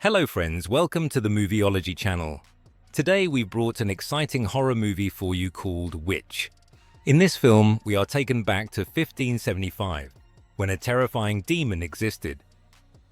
Hello friends, welcome to the Movieology channel. Today we've brought an exciting horror movie for you called Witch. In this film, we are taken back to 1575, when a terrifying demon existed.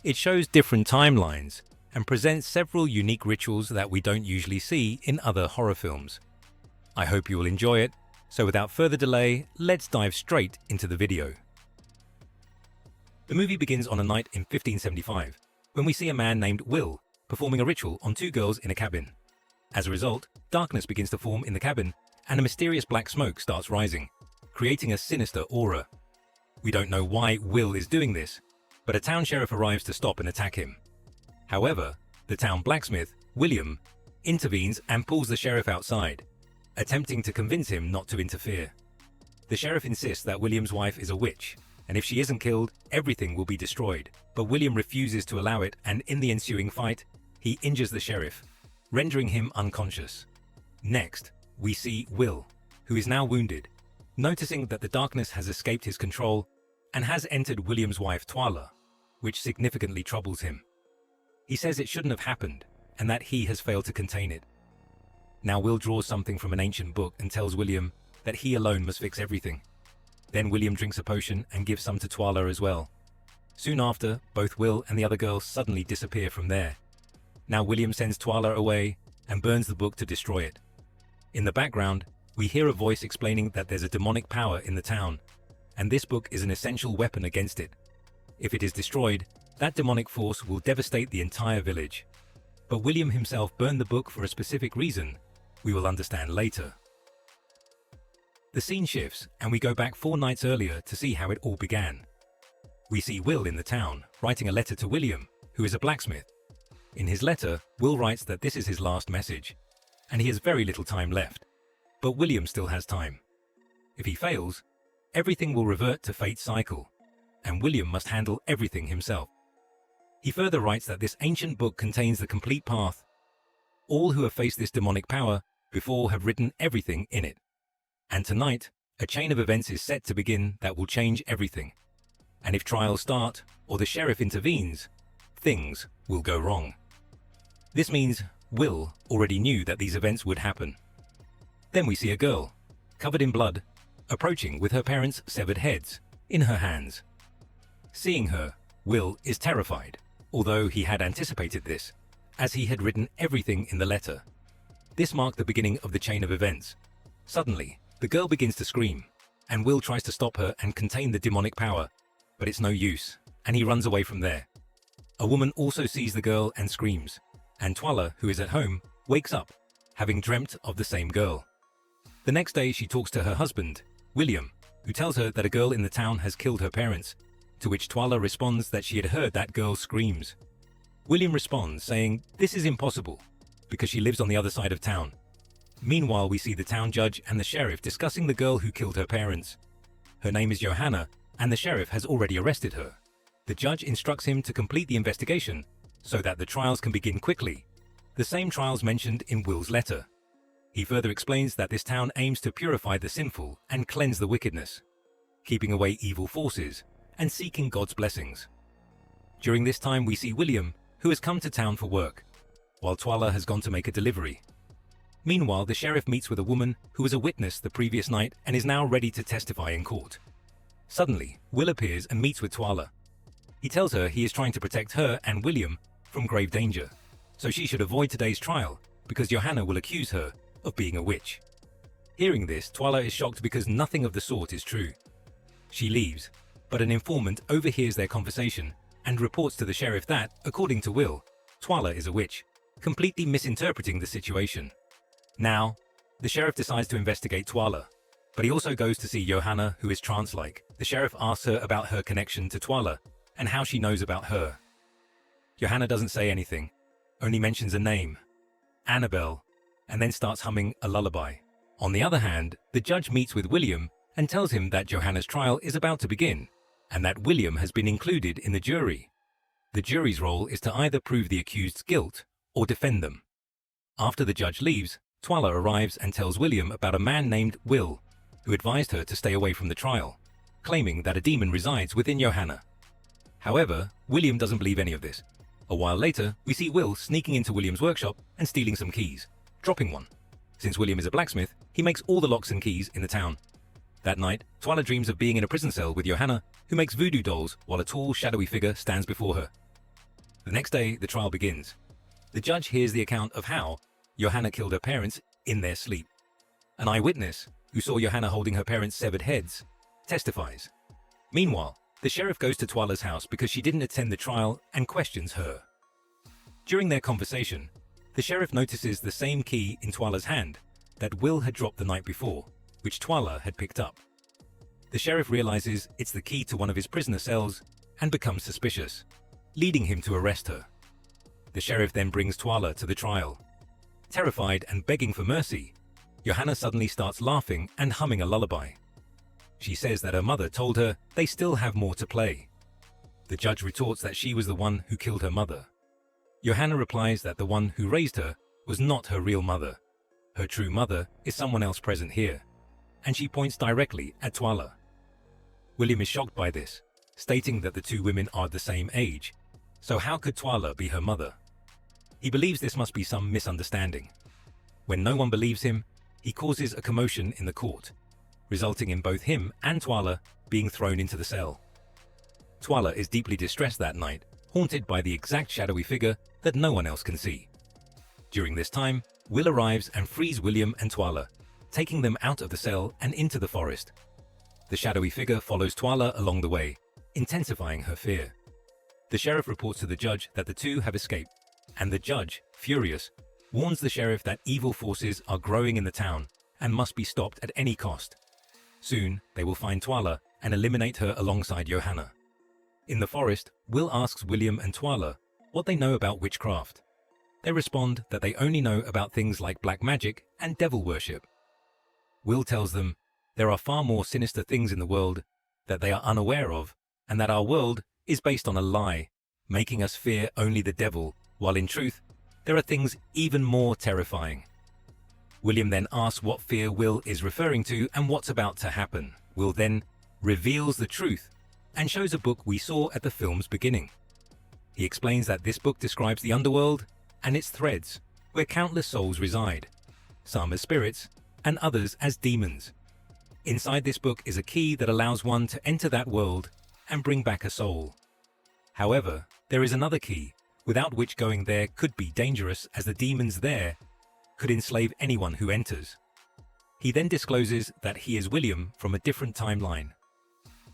It shows different timelines and presents several unique rituals that we don't usually see in other horror films. I hope you will enjoy it, so without further delay, let's dive straight into the video. The movie begins on a night in 1575, when we see a man named Will performing a ritual on two girls in a cabin. As a result, darkness begins to form in the cabin and a mysterious black smoke starts rising, creating a sinister aura. We don't know why Will is doing this, but a town sheriff arrives to stop and attack him. However, the town blacksmith, William, intervenes and pulls the sheriff outside, attempting to convince him not to interfere. The sheriff insists that William's wife is a witch, and if she isn't killed, everything will be destroyed. But William refuses to allow it, and in the ensuing fight, he injures the sheriff, rendering him unconscious. Next, we see Will, who is now wounded, noticing that the darkness has escaped his control and has entered William's wife Twyla, which significantly troubles him. He says it shouldn't have happened, and that he has failed to contain it. Now Will draws something from an ancient book and tells William that he alone must fix everything. Then William drinks a potion and gives some to Twyla as well. Soon after, both Will and the other girl suddenly disappear from there. Now William sends Twyla away and burns the book to destroy it. In the background, we hear a voice explaining that there's a demonic power in the town, and this book is an essential weapon against it. If it is destroyed, that demonic force will devastate the entire village. But William himself burned the book for a specific reason we will understand later. The scene shifts and we go back 4 nights earlier to see how it all began. We see Will in the town, writing a letter to William, who is a blacksmith. In his letter, Will writes that this is his last message, and he has very little time left. But William still has time. If he fails, everything will revert to fate's cycle, and William must handle everything himself. He further writes that this ancient book contains the complete path. All who have faced this demonic power before have written everything in it. And tonight, a chain of events is set to begin that will change everything. And if trials start, or the sheriff intervenes, things will go wrong. This means Will already knew that these events would happen. Then we see a girl, covered in blood, approaching with her parents' severed heads in her hands. Seeing her, Will is terrified, although he had anticipated this, as he had written everything in the letter. This marked the beginning of the chain of events. Suddenly, the girl begins to scream, and Will tries to stop her and contain the demonic power, but it's no use, and he runs away from there. A woman also sees the girl and screams, and Twyla, who is at home, wakes up, having dreamt of the same girl. The next day she talks to her husband, William, who tells her that a girl in the town has killed her parents, to which Twyla responds that she had heard that girl's screams. William responds saying this is impossible, because she lives on the other side of town. Meanwhile, we see the town judge and the sheriff discussing the girl who killed her parents. Her name is Johanna, and the sheriff has already arrested her. The judge instructs him to complete the investigation so that the trials can begin quickly, the same trials mentioned in Will's letter. He further explains that this town aims to purify the sinful and cleanse the wickedness, keeping away evil forces and seeking God's blessings. During this time, we see William, who has come to town for work, while Twyla has gone to make a delivery. Meanwhile, the sheriff meets with a woman who was a witness the previous night and is now ready to testify in court. Suddenly, Will appears and meets with Twyla. He tells her he is trying to protect her and William from grave danger, so she should avoid today's trial because Johanna will accuse her of being a witch. Hearing this, Twyla is shocked because nothing of the sort is true. She leaves, but an informant overhears their conversation and reports to the sheriff that, according to Will, Twyla is a witch, completely misinterpreting the situation. Now, the sheriff decides to investigate Twyla, but he also goes to see Johanna, who is trance-like. The sheriff asks her about her connection to Twyla and how she knows about her. Johanna doesn't say anything, only mentions a name, Annabelle, and then starts humming a lullaby. On the other hand, the judge meets with William and tells him that Johanna's trial is about to begin and that William has been included in the jury. The jury's role is to either prove the accused's guilt or defend them. After the judge leaves, Twyla arrives and tells William about a man named Will, who advised her to stay away from the trial, claiming that a demon resides within Johanna. However, William doesn't believe any of this. A while later, we see Will sneaking into William's workshop and stealing some keys, dropping one. Since William is a blacksmith, he makes all the locks and keys in the town. That night, Twyla dreams of being in a prison cell with Johanna, who makes voodoo dolls while a tall, shadowy figure stands before her. The next day, the trial begins. The judge hears the account of how Johanna killed her parents in their sleep. An eyewitness, who saw Johanna holding her parents' severed heads, testifies. Meanwhile, the sheriff goes to Twyla's house because she didn't attend the trial and questions her. During their conversation, the sheriff notices the same key in Twyla's hand that Will had dropped the night before, which Twyla had picked up. The sheriff realizes it's the key to one of his prisoner cells and becomes suspicious, leading him to arrest her. The sheriff then brings Twyla to the trial. Terrified and begging for mercy, Johanna suddenly starts laughing and humming a lullaby. She says that her mother told her they still have more to play. The judge retorts that she was the one who killed her mother. Johanna replies that the one who raised her was not her real mother. Her true mother is someone else present here, and she points directly at Twyla. William is shocked by this, stating that the two women are the same age, so how could Twyla be her mother? He believes this must be some misunderstanding. When no one believes him, he causes a commotion in the court, resulting in both him and Twyla being thrown into the cell. Twyla is deeply distressed that night, haunted by the exact shadowy figure that no one else can see. During this time, Will arrives and frees William and Twyla, taking them out of the cell and into the forest. The shadowy figure follows Twyla along the way, intensifying her fear. The sheriff reports to the judge that the two have escaped, and the judge, furious, warns the sheriff that evil forces are growing in the town and must be stopped at any cost. Soon, they will find Twyla and eliminate her alongside Johanna. In the forest, Will asks William and Twyla what they know about witchcraft. They respond that they only know about things like black magic and devil worship. Will tells them there are far more sinister things in the world that they are unaware of, and that our world is based on a lie, making us fear only the devil, while in truth, there are things even more terrifying. William then asks what fear Will is referring to and what's about to happen. Will then reveals the truth and shows a book we saw at the film's beginning. He explains that this book describes the underworld and its threads, where countless souls reside, some as spirits and others as demons. Inside this book is a key that allows one to enter that world and bring back a soul. However, there is another key, without which going there could be dangerous, as the demons there could enslave anyone who enters. He then discloses that he is William from a different timeline.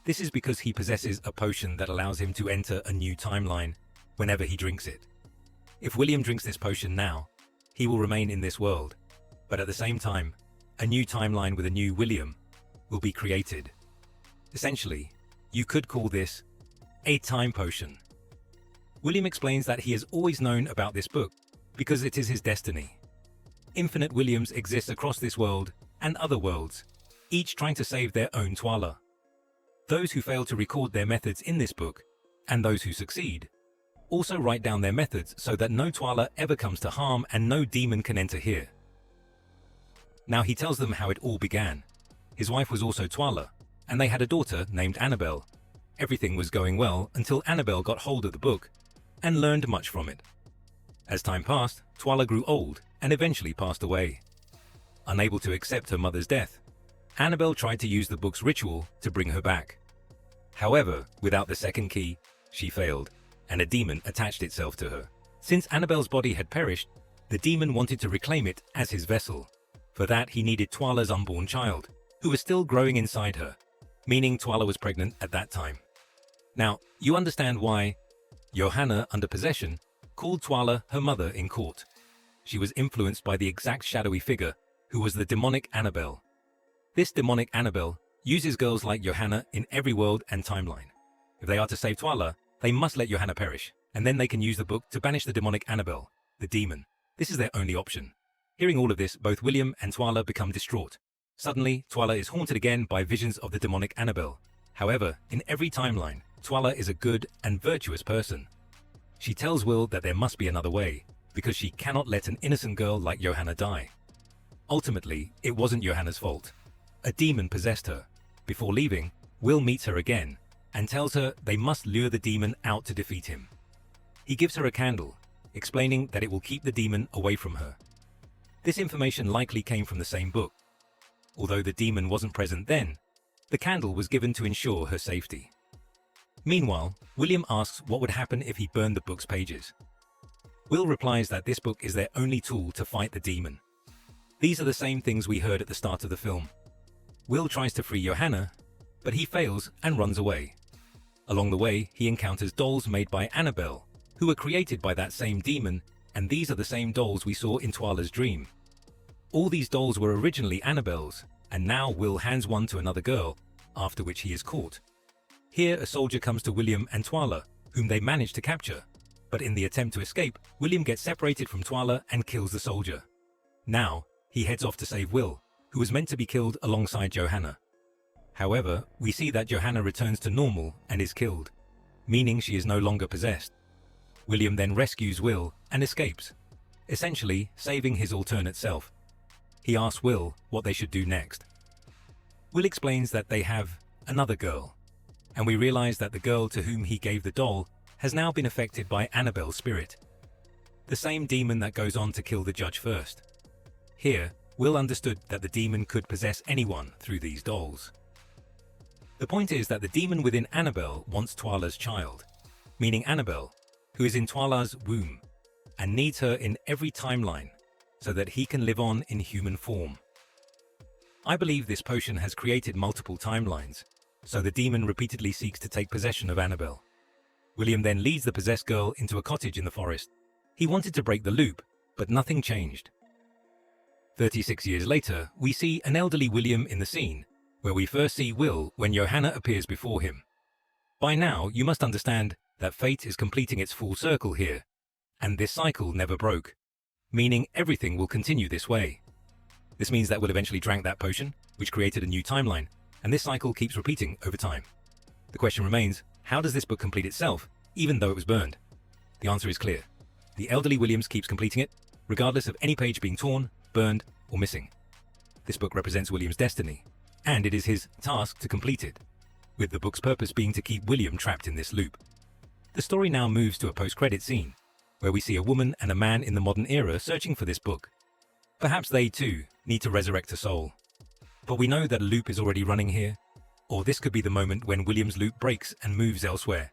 This is because he possesses a potion that allows him to enter a new timeline whenever he drinks it. If William drinks this potion now, he will remain in this world, but at the same time, a new timeline with a new William will be created. Essentially, you could call this a time potion. William explains that he has always known about this book because it is his destiny. Infinite Williams exist across this world and other worlds, each trying to save their own Twyla. Those who fail to record their methods in this book, and those who succeed, also write down their methods so that no Twyla ever comes to harm and no demon can enter here. Now he tells them how it all began. His wife was also Twyla, and they had a daughter named Annabelle. Everything was going well until Annabelle got hold of the book and learned much from it. As time passed, Twyla grew old and eventually passed away. Unable to accept her mother's death, Annabelle tried to use the book's ritual to bring her back. However, without the second key, she failed, and a demon attached itself to her. Since Annabelle's body had perished, the demon wanted to reclaim it as his vessel. For that, he needed Twyla's unborn child, who was still growing inside her, meaning Twyla was pregnant at that time. Now, you understand why Johanna, under possession, called Twyla her mother in court. She was influenced by the exact shadowy figure who was the demonic Annabelle. This demonic Annabelle uses girls like Johanna in every world and timeline. If they are to save Twyla, they must let Johanna perish, and then they can use the book to banish the demonic Annabelle, the demon. This is their only option. Hearing all of this, both William and Twyla become distraught. Suddenly, Twyla is haunted again by visions of the demonic Annabelle. However, in every timeline, Twyla is a good and virtuous person. She tells Will that there must be another way, because she cannot let an innocent girl like Johanna die. Ultimately, it wasn't Johanna's fault. A demon possessed her. Before leaving, Will meets her again and tells her they must lure the demon out to defeat him. He gives her a candle, explaining that it will keep the demon away from her. This information likely came from the same book. Although the demon wasn't present then, the candle was given to ensure her safety. Meanwhile, William asks what would happen if he burned the book's pages. Will replies that this book is their only tool to fight the demon. These are the same things we heard at the start of the film. Will tries to free Johanna, but he fails and runs away. Along the way, he encounters dolls made by Annabelle, who were created by that same demon, and these are the same dolls we saw in Twyla's dream. All these dolls were originally Annabelle's, and now Will hands one to another girl, after which he is caught. Here, a soldier comes to William and Twyla, whom they manage to capture, but in the attempt to escape, William gets separated from Twyla and kills the soldier. Now, he heads off to save Will, who was meant to be killed alongside Johanna. However, we see that Johanna returns to normal and is killed, meaning she is no longer possessed. William then rescues Will and escapes, essentially saving his alternate self. He asks Will what they should do next. Will explains that they have another girl, and we realize that the girl to whom he gave the doll has now been affected by Annabelle's spirit, the same demon that goes on to kill the judge first. Here, Will understood that the demon could possess anyone through these dolls. The point is that the demon within Annabelle wants Twyla's child, meaning Annabelle, who is in Twyla's womb, and needs her in every timeline so that he can live on in human form. I believe this potion has created multiple timelines, so the demon repeatedly seeks to take possession of Annabelle. William then leads the possessed girl into a cottage in the forest. He wanted to break the loop, but nothing changed. 36 years later, we see an elderly William in the scene, where we first see Will when Johanna appears before him. By now, you must understand that fate is completing its full circle here, and this cycle never broke, meaning everything will continue this way. This means that Will eventually drank that potion, which created a new timeline, and this cycle keeps repeating over time. The question remains, how does this book complete itself, even though it was burned? The answer is clear. The elderly Williams keeps completing it, regardless of any page being torn, burned, or missing. This book represents William's destiny, and it is his task to complete it, with the book's purpose being to keep William trapped in this loop. The story now moves to a post-credit scene, where we see a woman and a man in the modern era searching for this book. Perhaps they too need to resurrect a soul. But we know that a loop is already running here, or this could be the moment when William's loop breaks and moves elsewhere.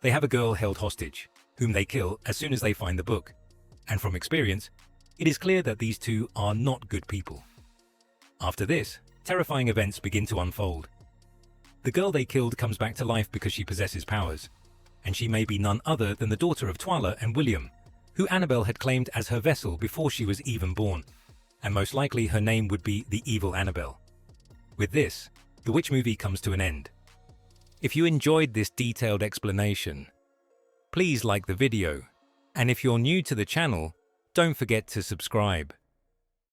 They have a girl held hostage, whom they kill as soon as they find the book, and from experience, it is clear that these two are not good people. After this, terrifying events begin to unfold. The girl they killed comes back to life because she possesses powers, and she may be none other than the daughter of Twyla and William, who Annabelle had claimed as her vessel before she was even born, and most likely her name would be the evil Annabelle. With this, the Witch movie comes to an end. If you enjoyed this detailed explanation, please like the video, and if you're new to the channel, don't forget to subscribe.